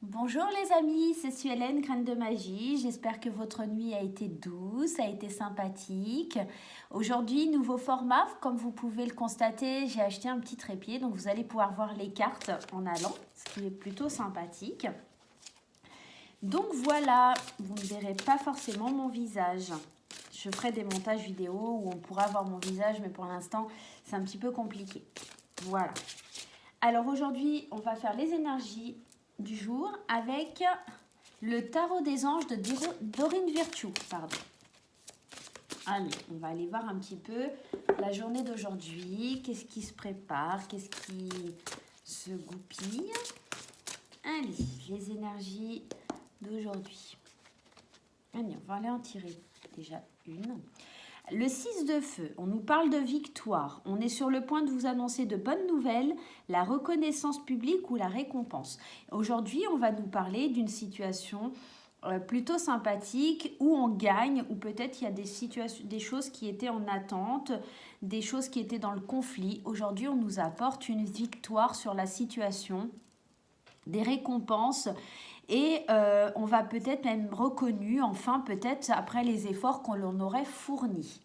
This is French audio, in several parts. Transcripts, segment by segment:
Bonjour les amis, c'est Suelen, Graine de Magie. J'espère que votre nuit a été douce, a été sympathique. Aujourd'hui, nouveau format. Comme vous pouvez le constater, j'ai acheté un petit trépied. Donc vous allez pouvoir voir les cartes en allant, ce qui est plutôt sympathique. Donc voilà, vous ne verrez pas forcément mon visage. Je ferai des montages vidéo où on pourra voir mon visage, mais pour l'instant, c'est un petit peu compliqué. Voilà. Alors aujourd'hui, on va faire les énergies du jour avec le tarot des anges de Dorine Virtue. Pardon. Allez, on va aller voir un petit peu la journée d'aujourd'hui. Qu'est-ce qui se prépare? Qu'est-ce qui se goupille? Allez, les énergies d'aujourd'hui. Allez, on va aller en tirer déjà une. Le 6 de feu, on nous parle de victoire. On est sur le point de vous annoncer de bonnes nouvelles, la reconnaissance publique ou la récompense. Aujourd'hui, on va nous parler d'une situation plutôt sympathique où on gagne, ou peut-être il y a des choses qui étaient en attente, des choses qui étaient dans le conflit. Aujourd'hui, on nous apporte une victoire sur la situation, des récompenses. Et on va peut-être même reconnu, enfin peut-être après les efforts qu'on l'on aurait fournis.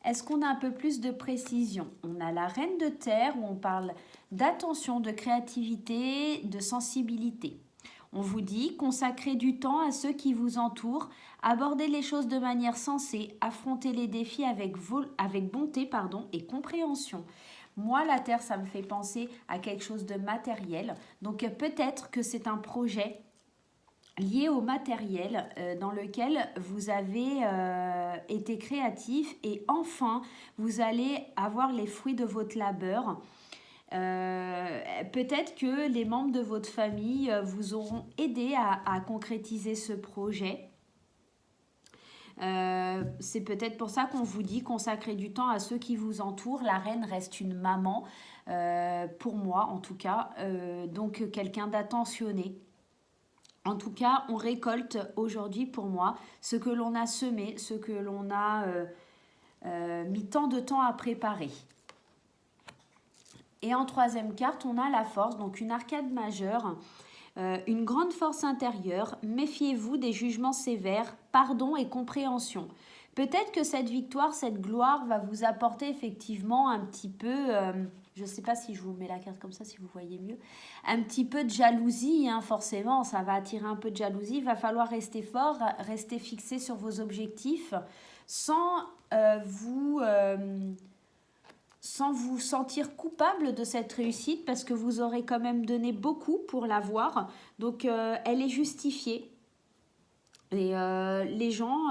Est-ce qu'on a un peu plus de précision? On a la reine de terre où on parle d'attention, de créativité, de sensibilité. On vous dit consacrez du temps à ceux qui vous entourent, abordez les choses de manière sensée, affrontez les défis avec bonté et compréhension. Moi, la Terre, ça me fait penser à quelque chose de matériel. Donc peut-être que c'est un projet lié au matériel dans lequel vous avez été créatif et enfin, vous allez avoir les fruits de votre labeur. Peut-être que les membres de votre famille vous auront aidé à concrétiser ce projet. C'est peut-être pour ça qu'on vous dit consacrer du temps à ceux qui vous entourent. La reine reste une maman, pour moi en tout cas, donc quelqu'un d'attentionné. En tout cas, on récolte aujourd'hui pour moi ce que l'on a semé, ce que l'on a mis tant de temps à préparer. Et en troisième carte, on a la force, donc une arcade majeure. Une grande force intérieure, méfiez-vous des jugements sévères, pardon et compréhension. Peut-être que cette victoire, cette gloire va vous apporter effectivement un petit peu, je ne sais pas si je vous mets la carte comme ça, si vous voyez mieux, un petit peu de jalousie, hein, forcément, ça va attirer un peu de jalousie. Il va falloir rester fort, rester fixé sur vos objectifs sans sans vous sentir coupable de cette réussite parce que vous aurez quand même donné beaucoup pour l'avoir. Donc, elle est justifiée. Et les gens,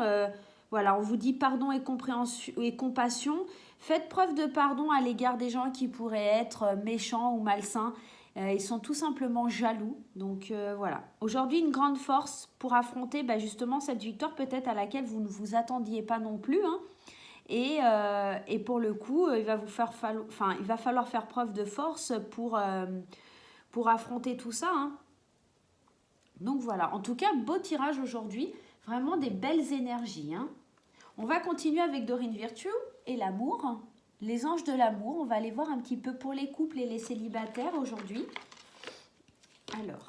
voilà, on vous dit pardon et compréhension et compassion. Faites preuve de pardon à l'égard des gens qui pourraient être méchants ou malsains. Ils sont tout simplement jaloux. Donc voilà. Aujourd'hui, une grande force pour affronter justement cette victoire peut-être à laquelle vous ne vous attendiez pas non plus. Hein. Et pour le coup, il va falloir faire preuve de force pour affronter tout ça. Hein. Donc voilà, en tout cas, beau tirage aujourd'hui, vraiment des belles énergies. Hein. On va continuer avec Dorine Virtue et l'amour, les anges de l'amour. On va aller voir un petit peu pour les couples et les célibataires aujourd'hui. Alors,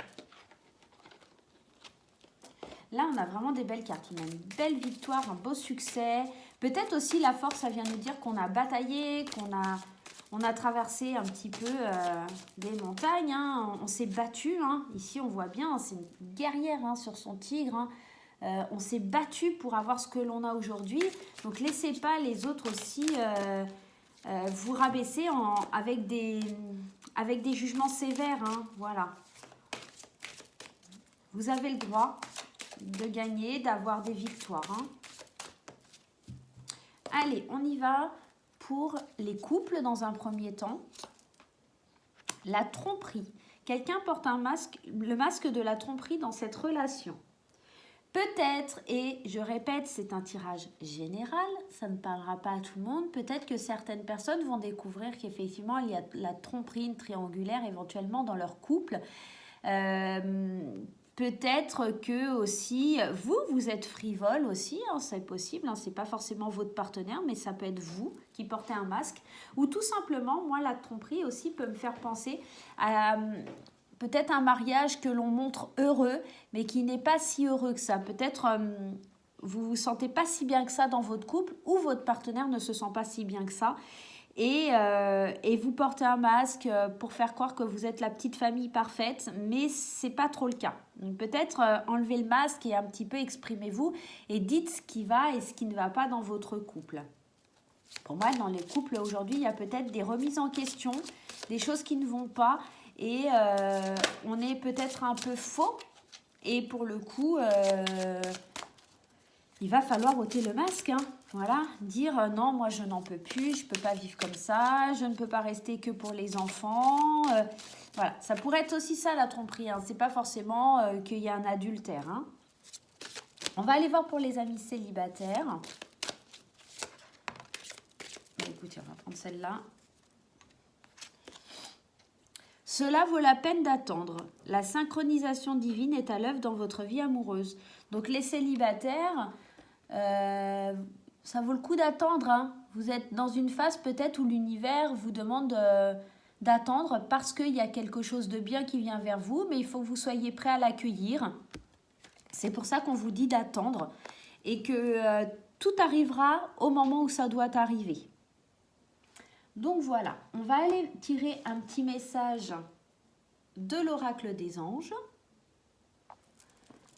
là, on a vraiment des belles cartes. On a une belle victoire, un beau succès. Peut-être aussi la force, ça vient nous dire qu'on a bataillé, on a traversé un petit peu des montagnes. Hein. On s'est battu. Hein. Ici, on voit bien, c'est une guerrière hein, sur son tigre. Hein. On s'est battu pour avoir ce que l'on a aujourd'hui. Donc, laissez pas les autres aussi vous rabaisser avec des jugements sévères. Hein. Voilà. Vous avez le droit de gagner, d'avoir des victoires. Hein. Allez, on y va pour les couples dans un premier temps. La tromperie. Quelqu'un porte le masque de la tromperie dans cette relation. Peut-être, et je répète, c'est un tirage général, ça ne parlera pas à tout le monde. Peut-être que certaines personnes vont découvrir qu'effectivement, il y a la tromperie triangulaire éventuellement dans leur couple. Peut-être que aussi, vous êtes frivole aussi, hein, c'est possible, hein, c'est pas forcément votre partenaire, mais ça peut être vous qui portez un masque. Ou tout simplement, moi, la tromperie aussi peut me faire penser à peut-être un mariage que l'on montre heureux, mais qui n'est pas si heureux que ça. Peut-être vous ne vous sentez pas si bien que ça dans votre couple, ou votre partenaire ne se sent pas si bien que ça. Et vous portez un masque pour faire croire que vous êtes la petite famille parfaite, mais c'est pas trop le cas. Donc peut-être enlevez le masque et un petit peu exprimez-vous et dites ce qui va et ce qui ne va pas dans votre couple. Pour moi, dans les couples aujourd'hui, il y a peut-être des remises en question, des choses qui ne vont pas et on est peut-être un peu faux. Et pour le coup, il va falloir ôter le masque, hein. Voilà, dire non, moi je n'en peux plus, je ne peux pas vivre comme ça, je ne peux pas rester que pour les enfants. Voilà, ça pourrait être aussi ça la tromperie, hein. Ce n'est pas forcément qu'il y a un adultère, hein. On va aller voir pour les amis célibataires. Bon, écoutez, on va prendre celle-là. Cela vaut la peine d'attendre. La synchronisation divine est à l'œuvre dans votre vie amoureuse. Donc les célibataires, ça vaut le coup d'attendre, hein. Vous êtes dans une phase peut-être où l'univers vous demande d'attendre parce qu'il y a quelque chose de bien qui vient vers vous, mais il faut que vous soyez prêt à l'accueillir. C'est pour ça qu'on vous dit d'attendre et que tout arrivera au moment où ça doit arriver. Donc voilà, on va aller tirer un petit message de l'oracle des anges.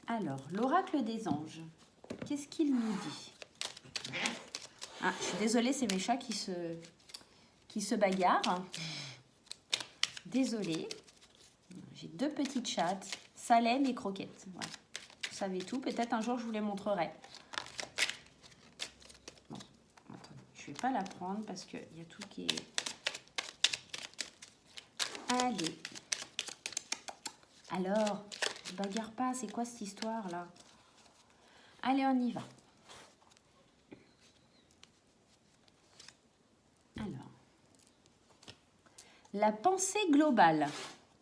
Alors, l'oracle des anges, qu'est-ce qu'il nous dit? Ah, je suis désolée, c'est mes chats qui se bagarrent. Désolée. J'ai deux petites chattes, Salem et Croquette. Voilà. Vous savez tout, peut-être un jour je vous les montrerai. Bon, attendez, je ne vais pas la prendre parce qu'il y a tout qui est... Allez. Alors, je ne bagarre pas, c'est quoi cette histoire-là? Allez, on y va. Alors, la pensée globale.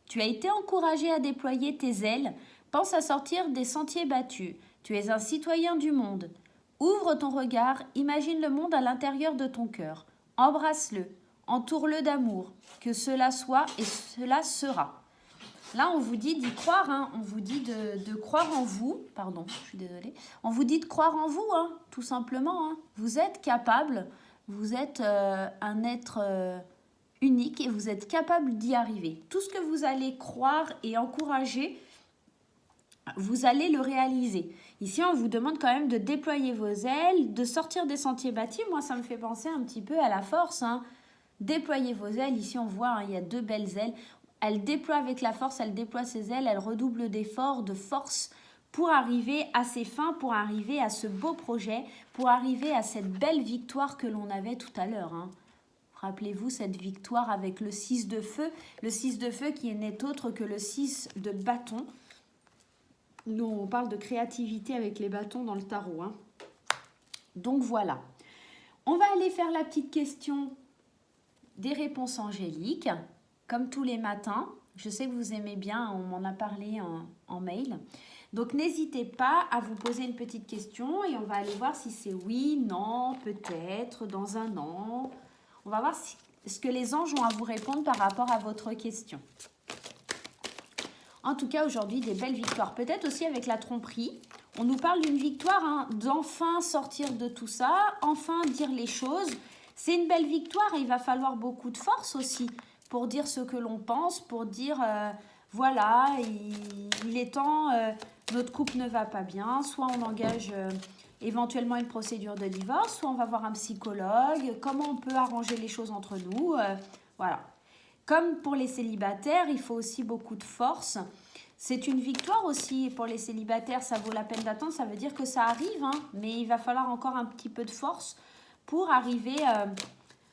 Tu as été encouragé à déployer tes ailes. Pense à sortir des sentiers battus. Tu es un citoyen du monde. Ouvre ton regard, imagine le monde à l'intérieur de ton cœur. Embrasse-le, entoure-le d'amour. Que cela soit et cela sera. Là, on vous dit d'y croire, hein. On vous dit de croire en vous. Pardon, je suis désolée. On vous dit de croire en vous, hein, tout simplement, hein. Vous êtes capable, vous êtes un être unique et vous êtes capable d'y arriver. Tout ce que vous allez croire et encourager, vous allez le réaliser. Ici, on vous demande quand même de déployer vos ailes, de sortir des sentiers battus. Moi, ça me fait penser un petit peu à la force, hein. Déployez vos ailes. Ici, on voit, hein, il y a deux belles ailes. Elle déploie avec la force, elle déploie ses ailes, elle redouble d'efforts, de force pour arriver à ses fins, pour arriver à ce beau projet, pour arriver à cette belle victoire que l'on avait tout à l'heure, hein. Rappelez-vous cette victoire avec le 6 de feu. Le 6 de feu qui n'est autre que le 6 de bâton. Nous, on parle de créativité avec les bâtons dans le tarot, hein. Donc voilà. On va aller faire la petite question des réponses angéliques. Comme tous les matins, je sais que vous aimez bien, on m'en a parlé en mail. Donc, n'hésitez pas à vous poser une petite question et on va aller voir si c'est oui, non, peut-être, dans un an. On va voir ce que les anges ont à vous répondre par rapport à votre question. En tout cas, aujourd'hui, des belles victoires. Peut-être aussi avec la tromperie. On nous parle d'une victoire, hein, d'enfin sortir de tout ça, enfin dire les choses. C'est une belle victoire et il va falloir beaucoup de force aussi pour dire ce que l'on pense, pour dire voilà, il est temps, notre couple ne va pas bien, soit on engage éventuellement une procédure de divorce, soit on va voir un psychologue, comment on peut arranger les choses entre nous, voilà. Comme pour les célibataires, il faut aussi beaucoup de force. C'est une victoire aussi pour les célibataires, ça vaut la peine d'attendre, ça veut dire que ça arrive, hein, mais il va falloir encore un petit peu de force pour arriver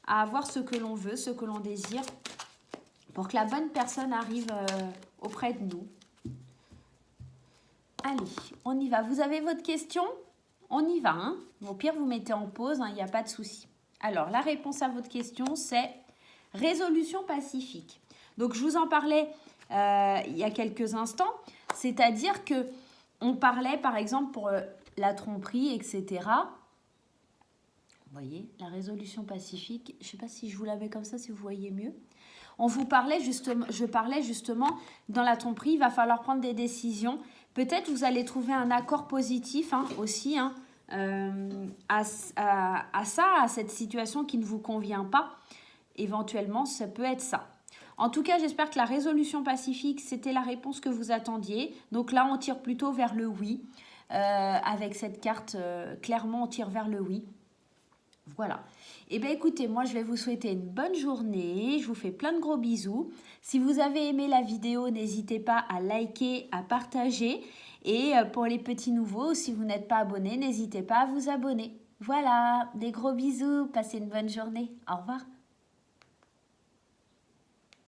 à avoir ce que l'on veut, ce que l'on désire, pour que la bonne personne arrive auprès de nous. Allez, on y va. Vous avez votre question? On y va, hein. Au pire, vous mettez en pause, il n'y a pas de souci. Alors, la réponse à votre question, c'est résolution pacifique. Donc, je vous en parlais il y a quelques instants. C'est-à-dire que on parlait, par exemple, pour la tromperie, etc. Vous voyez, la résolution pacifique. Je ne sais pas si je vous l'avais comme ça, si vous voyez mieux. Je parlais justement dans la tromperie, il va falloir prendre des décisions. Peut-être vous allez trouver un accord positif aussi à cette situation qui ne vous convient pas. Éventuellement, ça peut être ça. En tout cas, j'espère que la résolution pacifique, c'était la réponse que vous attendiez. Donc là, on tire plutôt vers le oui. Avec cette carte, clairement, on tire vers le oui. Voilà. Eh bien, écoutez, moi, je vais vous souhaiter une bonne journée. Je vous fais plein de gros bisous. Si vous avez aimé la vidéo, n'hésitez pas à liker, à partager. Et pour les petits nouveaux, si vous n'êtes pas abonné, n'hésitez pas à vous abonner. Voilà, des gros bisous. Passez une bonne journée. Au revoir.